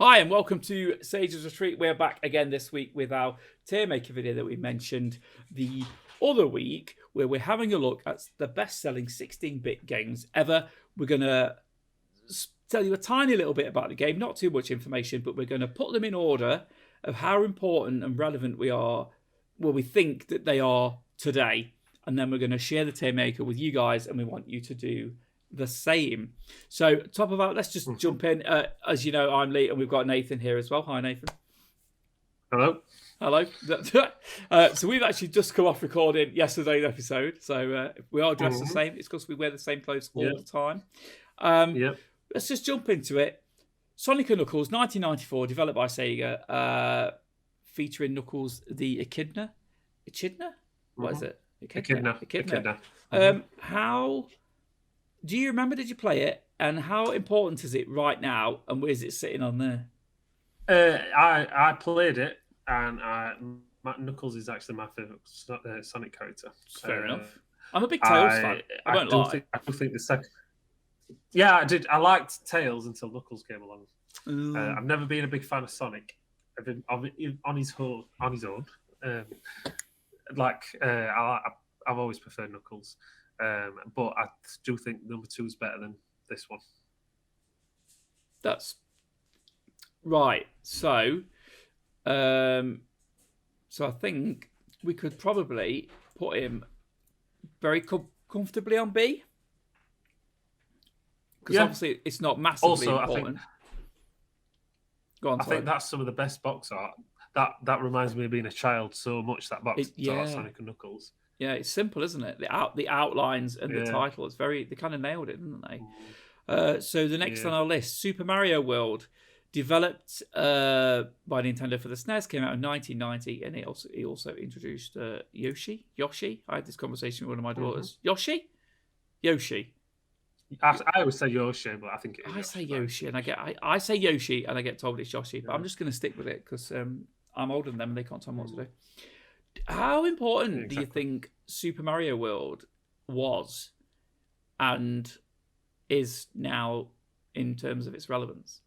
Hi and welcome to Sage's Retreat. We're back again this week with our Tiermaker video that we mentioned the other week, where we're having a look at the best-selling 16-bit games ever. We're going to tell you a tiny little bit about the game, not too much information, but we're going to put them in order of how important and relevant we think that they are today. And then we're going to share the Tiermaker with you guys, and we want you to do the same. So, top of that, let's just jump in. As you know, I'm Lee, and we've got Nathan here as well. Hi, Nathan. Hello. Hello. So we've actually just come off recording yesterday's episode. So we are dressed the same. It's because we wear the same clothes all the time. Let's just jump into it. Sonic & Knuckles, 1994, developed by Sega, featuring Knuckles the Echidna. Echidna? What is it? Echidna. How do you remember? Did you play it? And how important is it right now? And where is it sitting on there? I played it, and Knuckles is actually my favourite Sonic character. Fair enough. I'm a big Tails fan. I won't lie. I do think the second. Yeah, I did. I liked Tails until Knuckles came along. I've never been a big fan of Sonic. I've been on his own. I've always preferred Knuckles. But I do think number 2 is better than this one. That's right. So I think we could probably put him very comfortably on B. Because obviously it's not massively important. I think that's some of the best box art. That reminds me of being a child so much. That box art, Sonic and Knuckles. Yeah, it's simple, isn't it? The outlines and the title. It's they kind of nailed it, didn't they? So the next on our list, Super Mario World, developed by Nintendo for the SNES, came out in 1990, and he also introduced Yoshi. I had this conversation with one of my daughters. Yoshi. I always say Yoshi, but I think I say Yoshi, and I say Yoshi, and I get told it's Yoshi. But I'm just going to stick with it because I'm older than them, and they can't tell me what to do. How important do you think Super Mario World was and is now in terms of its relevance?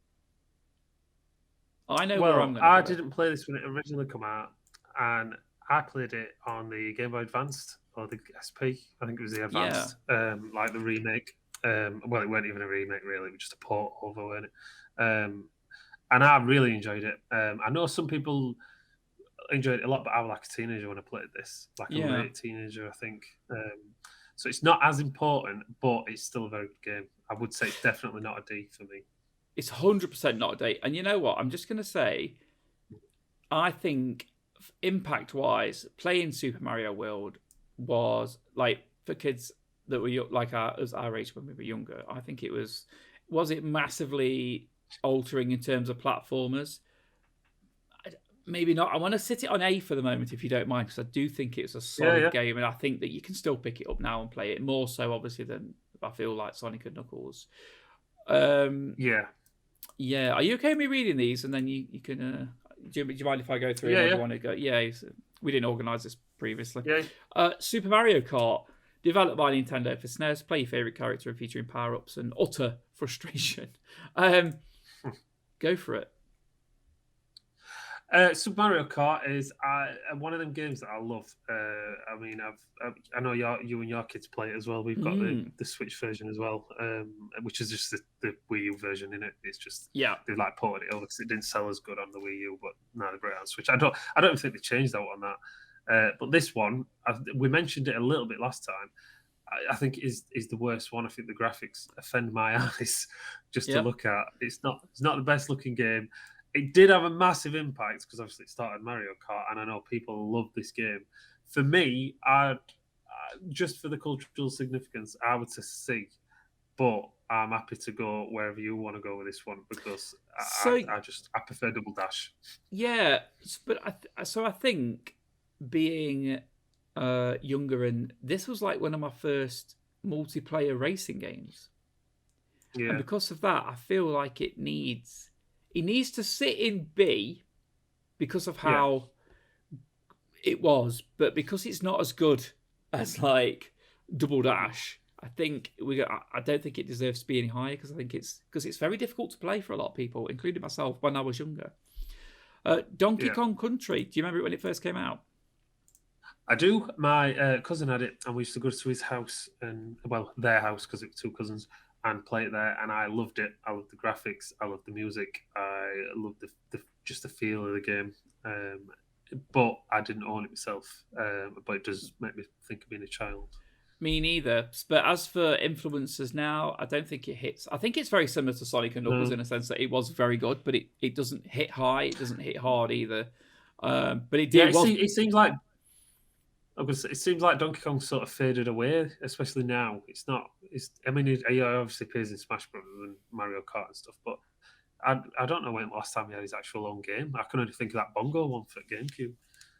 I know where I'm going. I didn't play this when it originally came out, and I played it on the Game Boy Advanced or the SP. I think it was the Advanced, like the remake. Well, it weren't even a remake, really. It was just a port over, weren't it? And I really enjoyed it. I know some people enjoyed it a lot, but I was like a teenager when I played this, like a late teenager, I think. So it's not as important, but it's still a very good game. I would say it's definitely not a D for me. It's 100% not a D. And you know what? I'm just going to say, I think impact-wise, playing Super Mario World was, like, for kids that were like our age when we were younger, I think it was it massively altering in terms of platformers? Maybe not. I want to sit it on A for the moment, if you don't mind, because I do think it's a solid game, and I think that you can still pick it up now and play it, more so obviously than I feel like Sonic and Knuckles. Yeah. Are you okay with me reading these, and then you can? Do you mind if I go through? Do you want to go? Yeah. We didn't organise this previously. Super Mario Kart, developed by Nintendo for SNES. Play your favourite character and featuring power-ups and utter frustration. Go for it. Super Mario Kart is one of them games that I love. I mean, I know you and your kids play it as well. We've got the Switch version as well, which is just the Wii U version in it. It's just they like ported it over because it didn't sell as good on the Wii U, but now they're great on Switch. I don't think they changed that on that. But this one, we mentioned it a little bit last time. I think is the worst one. I think the graphics offend my eyes just to look at. It's not the best looking game. It did have a massive impact because obviously it started Mario Kart, and I know people love this game. For me, just for the cultural significance, I would say C, but I'm happy to go wherever you want to go with this one because I prefer Double Dash. Yeah, but I think being younger, and this was like one of my first multiplayer racing games. Yeah, and because of that, I feel like it needs to sit in B because of how it was, but because it's not as good as like Double Dash, I think I don't think it deserves to be any higher because I think it's very difficult to play for a lot of people, including myself when I was younger. Donkey Kong Country. Do you remember it when it first came out? I do. My cousin had it, and we used to go to his house their house because it was two cousins, and play it there. And I loved it. I loved the graphics. I loved the music. I loved just the feel of the game. But I didn't own it myself. But it does make me think of being a child. Me neither. But as for influences now, I don't think it hits. I think it's very similar to Sonic and Knuckles in a sense that it was very good, but it doesn't hit high. It doesn't hit hard either. But it did. Yeah, it seems like. It seems like Donkey Kong sort of faded away, especially now. It's not. I mean, he obviously appears in Smash Bros. And Mario Kart and stuff, but I don't know when last time he had his actual own game. I can only think of that Bongo one for GameCube.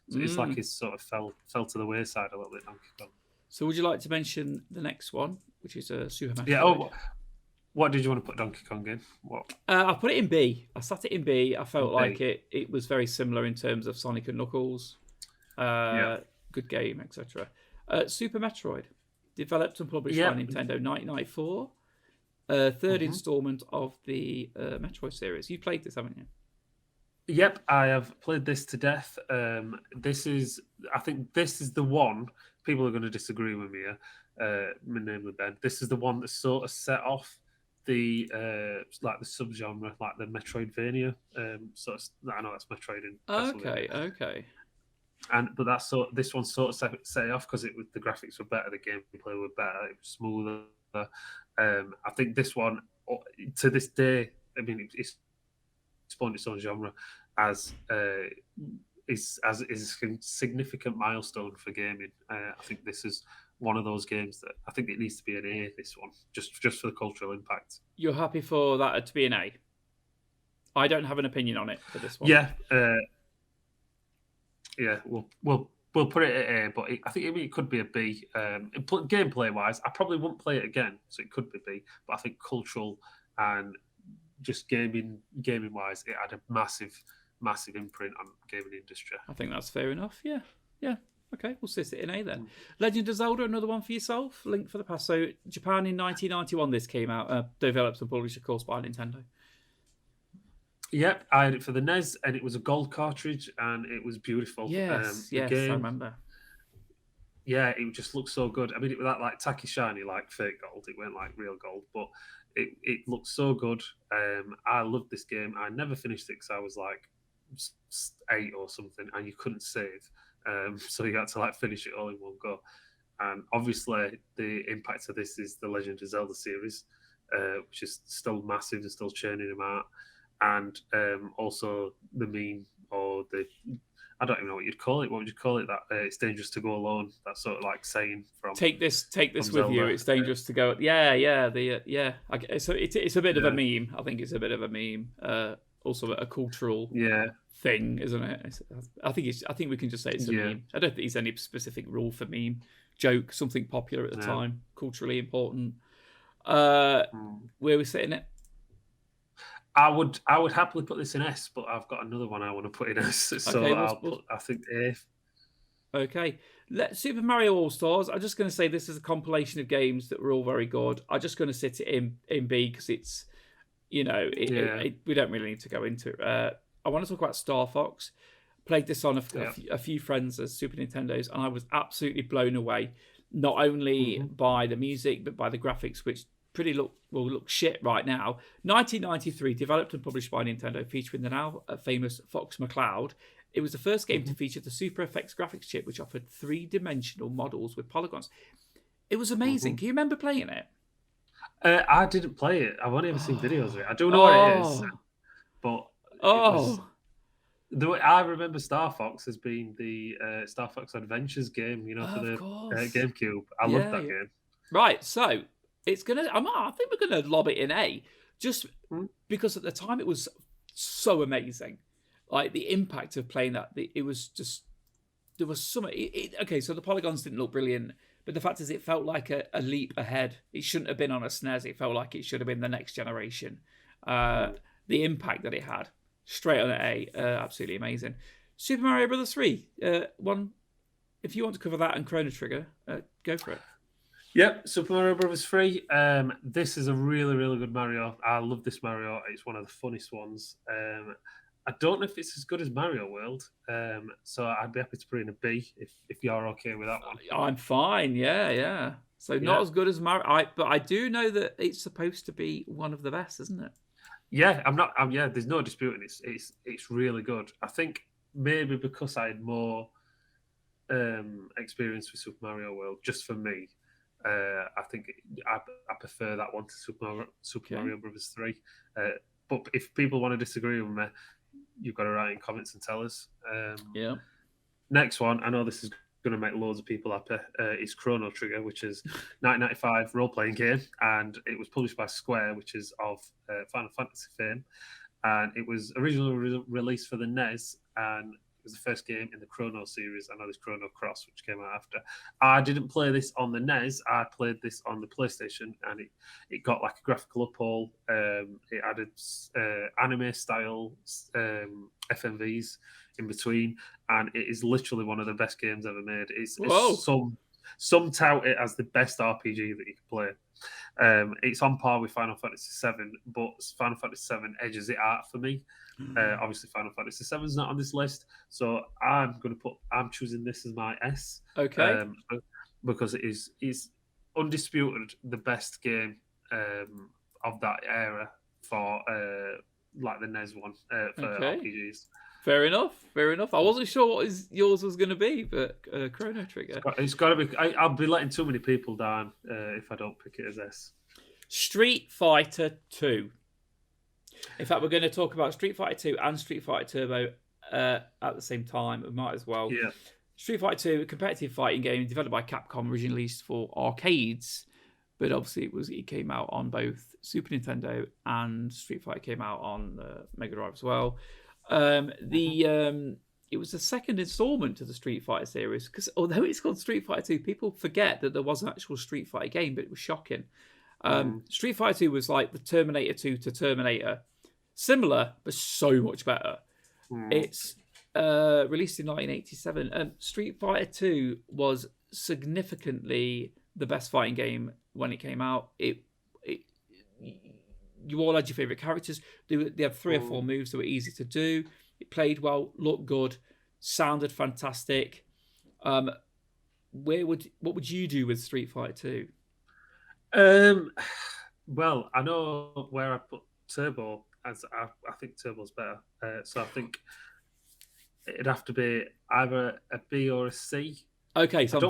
So it's like he's sort of fell to the wayside a little bit. Donkey Kong. So would you like to mention the next one, which is Super Metroid? Yeah. What did you want to put Donkey Kong in? What? I put it in B. I sat it in B. I felt like it was very similar in terms of Sonic and Knuckles. Good game, etc. Super Metroid, developed and published by Nintendo, 1994. Third installment of the Metroid series. You played this, haven't you? Yep, I have played this to death. I think this is the one. People are going to disagree with me here, namely Ben. This is the one that sort of set off the like the subgenre, like the Metroidvania. I know that's Metroid in Castlevania. Okay. But this one sort of set it off because the graphics were better, the gameplay were better, it was smoother. I think this one, to this day, I mean, it's spawned its own genre as is a significant milestone for gaming. I think this is one of those games that I think it needs to be an A. This one, just for the cultural impact. You're happy for that to be an A? I don't have an opinion on it for this one. Yeah, we'll put it at A, but I think it could be a B. Gameplay wise, I probably wouldn't play it again, so it could be B. But I think cultural and just gaming wise, it had a massive imprint on gaming industry. I think that's fair enough. Yeah. Okay, we'll sit it in A then. Legend of Zelda, another one for yourself. Link for the Past. So Japan in 1991, this came out, developed and published, of course, by Nintendo. Yep, I had it for the NES, and it was a gold cartridge, and it was beautiful. Yes, I remember. Yeah, it just looked so good. I mean, it was that like tacky shiny, like fake gold. It weren't like real gold, but it looked so good. I loved this game. I never finished it because I was like 8 or something, and you couldn't save, so you had to like finish it all in one go. And obviously, the impact of this is the Legend of Zelda series, which is still massive and still churning them out. And also the meme or I don't even know what you'd call it. What would you call it? That it's dangerous to go alone. That sort of like saying from take this with Zelda. You. It's dangerous to go. Yeah. So it's a bit of a meme. I think it's a bit of a meme. Also a cultural thing, isn't it? I think we can just say it's a meme. I don't think there's any specific rule for meme. Joke, something popular at the time, culturally important. Where are we sitting it? I would happily put this in S, but I've got another one I want to put in S. So I think A. Okay. Super Mario All-Stars. I'm just going to say this is a compilation of games that were all very good. I'm just going to sit it in B because it's, we don't really need to go into it. I want to talk about Star Fox. Played this on a few friends as Super Nintendos, and I was absolutely blown away, not only by the music, but by the graphics, which look shit right now. 1993, developed and published by Nintendo, featuring the now famous Fox McCloud. It was the first game to feature the Super FX graphics chip, which offered 3-dimensional models with polygons. It was amazing. Can you remember playing it? I didn't play it. I've only ever seen videos of it. I don't know what it is, but I remember Star Fox as being the Star Fox Adventures game, for the GameCube. I loved that game. Right, so it's I think we're gonna lob it in A, just because at the time it was so amazing, like the impact of playing that. It was just there was so much. Okay, so the polygons didn't look brilliant, but the fact is, it felt like a leap ahead. It shouldn't have been on a SNES. It felt like it should have been the next generation. The impact that it had, straight on A, absolutely amazing. Super Mario Bros. 3, one. If you want to cover that and Chrono Trigger, go for it. Yep, Super Mario Brothers 3. This is a really, really good Mario. I love this Mario. It's one of the funniest ones. I don't know if it's as good as Mario World, so I'd be happy to put in a B if you're okay with that one. I'm fine. Yeah. So not as good as Mario, but I do know that it's supposed to be one of the best, isn't it? Yeah, I'm not. Yeah, there's no disputing it's really good. I think maybe because I had more experience with Super Mario World, just for me, I think I prefer that one to Super Mario Brothers 3. But if people want to disagree with me, you've got to write in comments and tell us. Yeah. Next one, I know this is going to make loads of people happy, is Chrono Trigger, which is 1995 role-playing game, and it was published by Square, which is of Final Fantasy fame. And it was originally released for the NES, and it was the first game in the Chrono series. I know there's Chrono Cross, which came out after. I didn't play this on the NES. I played this on the PlayStation, and it got like a graphical uphaul. It added anime-style FMVs in between, and it is literally one of the best games ever made. It's some tout it as the best RPG that you can play. It's on par with Final Fantasy VII, but Final Fantasy VII edges it out for me. Obviously, Final Fantasy VII is not on this list, so I'm choosing this as my S. Okay. Because it is undisputed the best game of that era for like the NES one for RPGs. Fair enough. I wasn't sure what yours was going to be, but Chrono Trigger. It's got to be. I'll be letting too many people down if I don't pick it as S. Street Fighter 2. In fact, we're going to talk about Street Fighter 2 and Street Fighter Turbo at the same time. We might as well. Yeah. Street Fighter 2, a competitive fighting game developed by Capcom, originally released for arcades, but obviously it came out on both Super Nintendo and Street Fighter came out on Mega Drive as well. It was the second installment to the Street Fighter series, because although it's called Street Fighter 2, people forget that there was an actual Street Fighter game, but it was shocking. Street Fighter 2 was like the Terminator 2 to Terminator. Similar, but so much better. It's released in 1987. Street Fighter 2 was significantly the best fighting game when it came out. You all had your favourite characters. They had 3 or 4 moves that were easy to do. It played well, looked good, sounded fantastic. What would you do with Street Fighter 2? Well, I know where I put Turbo, as I think Turbo's better. So I think it'd have to be either a B or a C. Okay, so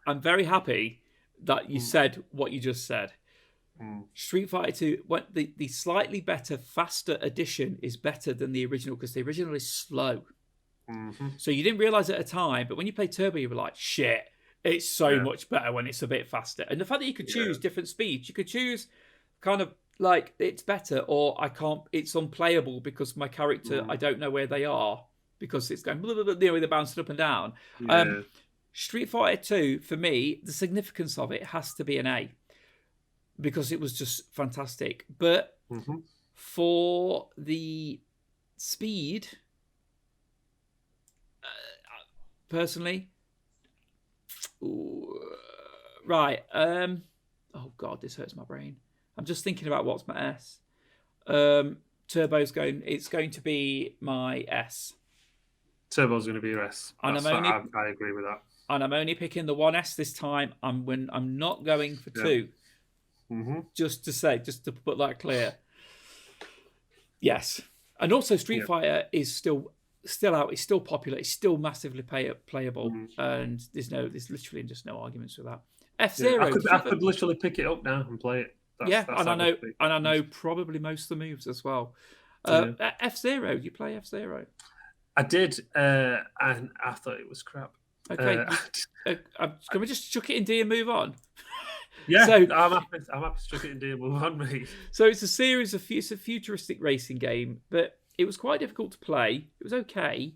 I'm very happy that you said what you just said. Street Fighter 2, the slightly better, faster edition is better than the original because the original is slow. So you didn't realise at a time, but when you play Turbo, you were like, shit, it's so much better when it's a bit faster. And the fact that you could choose different speeds, you could choose kind of like it's better or it's unplayable because my character, I don't know where they are because it's going, they're bouncing up and down. Street Fighter 2, for me, the significance of it has to be an A. Because it was just fantastic. But for the speed, personally, right. Oh God, this hurts my brain. I'm just thinking about what's my S. Turbo's it's going to be my S. Turbo's going to be your S. I agree with that. And I'm only picking the one S this time. I'm not going for 2. Just to put that clear. Yes. And also Street Fighter is still out. It's still popular. It's still massively playable. And there's literally just no arguments with that. F-Zero. I could literally pick it up now and play it. I know probably most of the moves as well. F-Zero. Do you play F-Zero? I did, and I thought it was crap. Okay. Can we just chuck it in D and move on? Yeah, so, I'm happy to chuck it in D and move on, mate. So it's a futuristic racing game, but it was quite difficult to play. It was okay.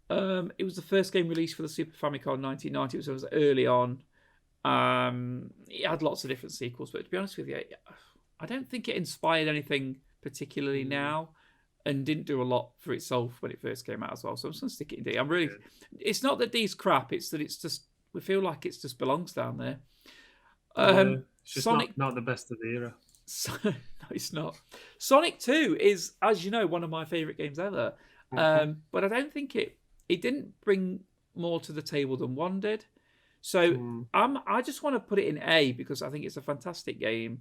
It was the first game released for the Super Famicom in 1990. So it was early on. It had lots of different sequels, but to be honest with you, I don't think it inspired anything particularly now, and didn't do a lot for itself when it first came out as well. So I'm just going to stick it in D. It's not that D's crap, it's that we feel like it just belongs down there. It's just Sonic. not the best of the era. No, it's not. Sonic 2 is, as you know, one of my favourite games ever. But I don't think it didn't bring more to the table than 1 did. So I just want to put it in A because I think it's a fantastic game.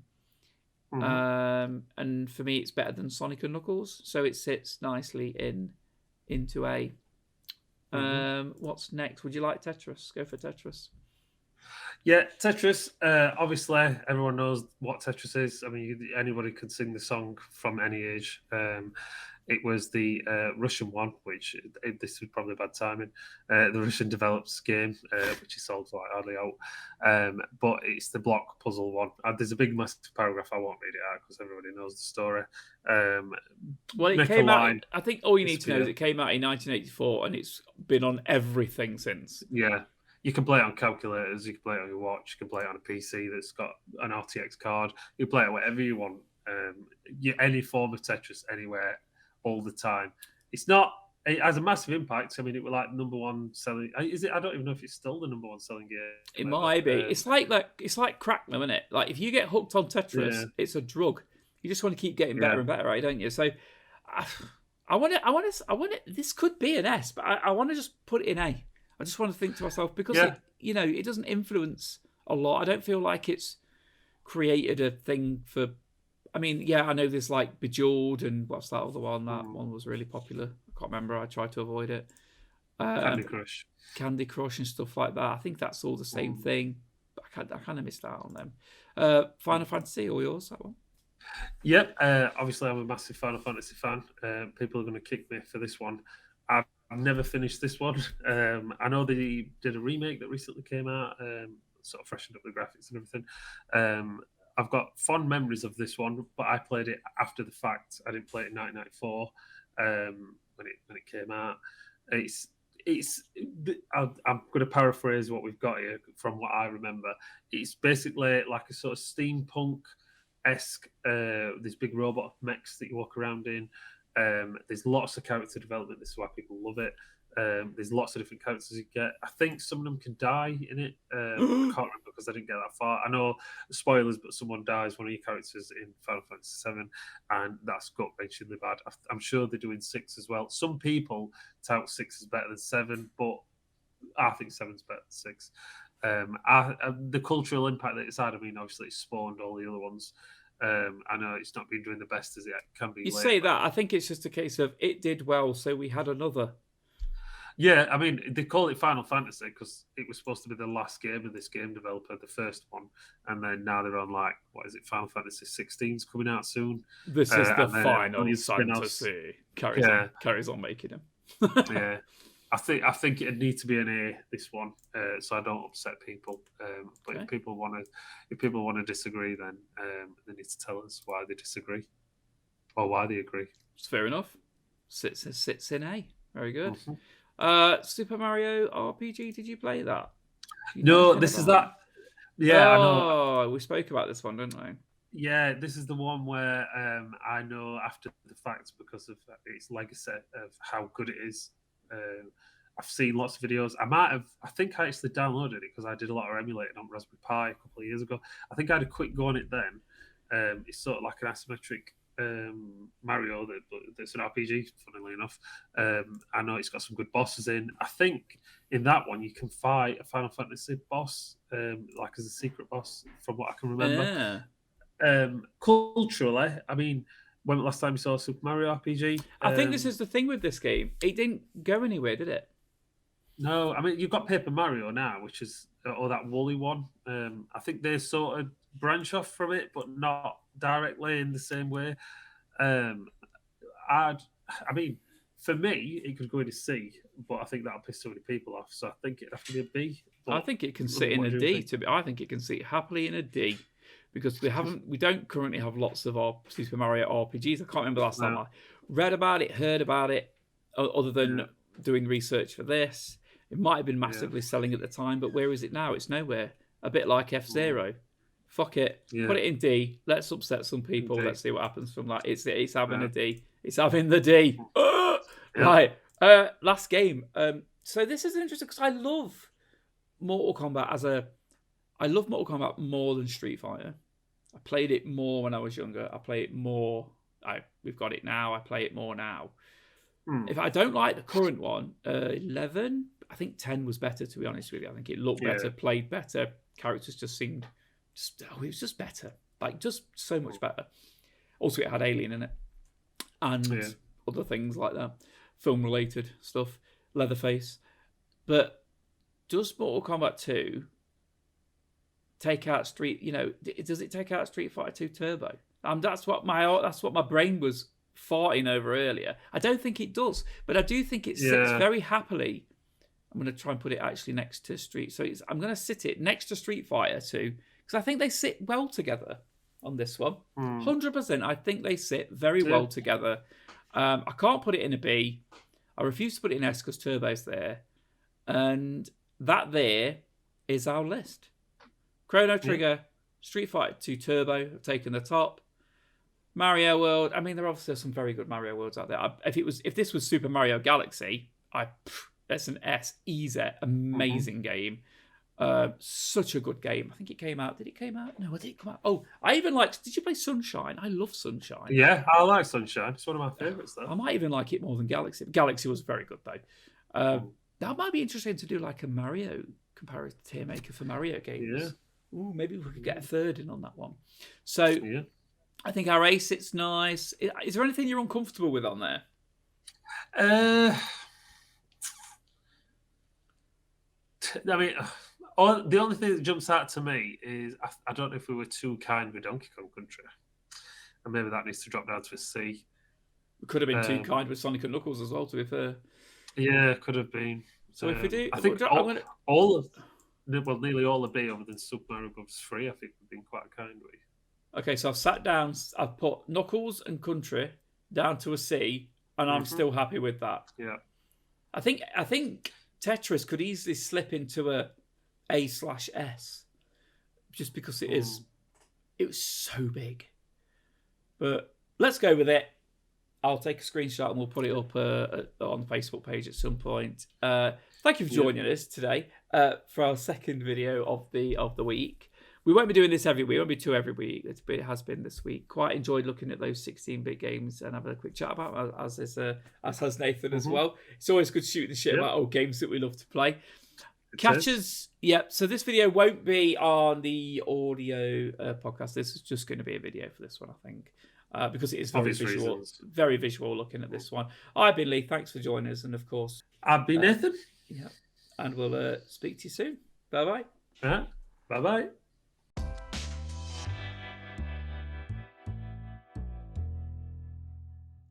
And for me, it's better than Sonic and Knuckles, so it sits nicely into A. What's next? Would you like Tetris? Go for Tetris. Yeah, Tetris. Obviously, everyone knows what Tetris is. I mean, anybody could sing the song from any age. It was the Russian one, which this was probably bad timing. The Russian developed game, which is sold like hardly out. But it's the block puzzle one. There's a big, massive paragraph. I won't read it out because everybody knows the story. Well, it came out. I think all you need to know is it came out in 1984, and it's been on everything since. Yeah. You can play it on calculators, you can play it on your watch, you can play it on a PC that's got an RTX card. You can play it whatever you want. Any form of Tetris, anywhere, all the time. It has a massive impact. I mean, it was like number one selling. Is it? I don't even know if it's still the number one selling game. It might be. It's like crack, isn't it? Like if you get hooked on Tetris, it's a drug. You just want to keep getting better and better, right? Don't you? So, I want to. This could be an S, but I want to just put it in A. I just want to think to myself because it doesn't influence a lot. I don't feel like it's created a thing for. I mean, I know there's like Bejeweled and what's that other one? That one was really popular. I can't remember. I tried to avoid it. Candy Crush and stuff like that. I think that's all the same thing. But I kind of missed out on them. Final Fantasy, all yours, that one? Yep. Obviously, I'm a massive Final Fantasy fan. People are going to kick me for this one. I've never finished this one. I know they did a remake that recently came out, sort of freshened up the graphics and everything. I've got fond memories of this one, but I played it after the fact. I didn't play it in 1994 when it came out. I'm going to paraphrase what we've got here from what I remember. It's basically like a sort of steampunk-esque, these big robot mechs that you walk around in. There's lots of character development. This is why people love it. There's lots of different characters you get. I think some of them can die in it. I can't remember because I didn't get that far. I know spoilers, but someone dies, one of your characters in Final Fantasy VII, and that's gut-wrenchingly bad. I'm sure they're doing 6 as well. Some people tout 6 is better than 7, but I think 7's better than 6. The cultural impact that it's had, I mean, obviously it spawned all the other ones. I know it's not been doing the best as it can be. You say that. I think it's just a case of it did well, so we had another. Yeah, I mean, they call it Final Fantasy because it was supposed to be the last game of this game developer, the first one. And then now they're on Final Fantasy 16's coming out soon. This is the Final Fantasy. Carries on making them. Yeah. I think it'd need to be an A, this one, so I don't upset people. But if people want to disagree, then they need to tell us why they disagree or why they agree. It's fair enough. Sits in A. Very good. Super Mario RPG. Did you play that? No, this is that. Yeah, I know. We spoke about this one, didn't we? Yeah, this is the one where I know after the fact because of its legacy of how good it is. I've seen lots of videos. I think I actually downloaded it because I did a lot of emulating on Raspberry Pi a couple of years ago. I think I had a quick go on it then. It's sort of like an asymmetric Mario that's an RPG, funnily enough. I know it's got some good bosses in. I think in that one you can fight a Final Fantasy boss, like as a secret boss, from what I can remember. Culturally, I mean, when was the last time you saw a Super Mario RPG? I think this is the thing with this game. It didn't go anywhere, did it? No, I mean, you've got Paper Mario now, which is, or that Wooly one. I think they sort of branch off from it, but not directly in the same way. I mean, for me, it could go in a C, but I think that'll piss so many people off. So I think it'd have to be a B. I think it can sit in a D. I think it can sit happily in a D. Because we don't currently have lots of our Super Mario RPGs. I can't remember the last time I read about it, heard about it, other than doing research for this. It might have been massively selling at the time, but where is it now? It's nowhere. A bit like F-Zero. Fuck it. Put it in D. Let's upset some people. Let's see what happens from that. It's having a D. It's having the D. Right. Last game. So this is interesting because I love Mortal Kombat as a I love Mortal Kombat more than Street Fighter. I played it more when I was younger. I play it more. We've got it now. I play it more now. If I don't like the current one, 11, I think 10 was better, to be honest with you. I think it looked better, played better. Characters just seemed, it was just better. Like, just so much better. Also, it had Alien in it. And other things like that. Film-related stuff. Leatherface. But does Mortal Kombat 2 take out does it take out Street Fighter 2 Turbo? That's what my brain was farting over earlier. I don't think it does, but I do think it sits very happily. I'm going to try and put it actually next to I'm going to sit it next to Street Fighter 2 because I think they sit well together on this one. 100%. I think they sit very well together. I can't put it in a B. I refuse to put it in S because Turbo's there. And that there is our list. Chrono Trigger, Street Fighter 2 Turbo have taken the top. Mario World. I mean, there are obviously some very good Mario Worlds out there. If this was Super Mario Galaxy, that's an S. Easy, amazing game. Such a good game. I think it came out. Did it came out? No, it didn't come out. Oh, I even liked. Did you play Sunshine? I love Sunshine. Yeah, I like Sunshine. It's one of my favourites, though. I might even like it more than Galaxy. Galaxy was very good though. That might be interesting to do like a Mario comparative Tiermaker for Mario games. Yeah. Ooh, maybe we could get a third in on that one. So I think our A sits nice. Is there anything you're uncomfortable with on there? I mean, the only thing that jumps out to me is I don't know if we were too kind with Donkey Kong Country, and maybe that needs to drop down to a C. We could have been too kind with Sonic and Knuckles as well, to be fair. Yeah, could have been. So if we do, I think nearly all the B other than Super Mario Bros. 3, I think we've been quite kind with. Okay, so I've sat down, I've put Knuckles and Country down to a C, and I'm still happy with that. Yeah. I think Tetris could easily slip into a A/S, just because it was so big. But let's go with it. I'll take a screenshot and we'll put it up on the Facebook page at some point. Thank you for joining us today for our second video of the week. We won't be doing this every week. It won't be two every week. It has been this week. Quite enjoyed looking at those 16-bit games and having a quick chat about them, as has Nathan as well. It's always good shooting the shit about old games that we love to play. Catches, so this video won't be on the audio podcast. This is just going to be a video for this one, I think. Because it is very visual looking at this one. I've been Lee. Thanks for joining us. And of course, I've been Nathan. Yeah. And we'll speak to you soon. Bye-bye. Bye-bye.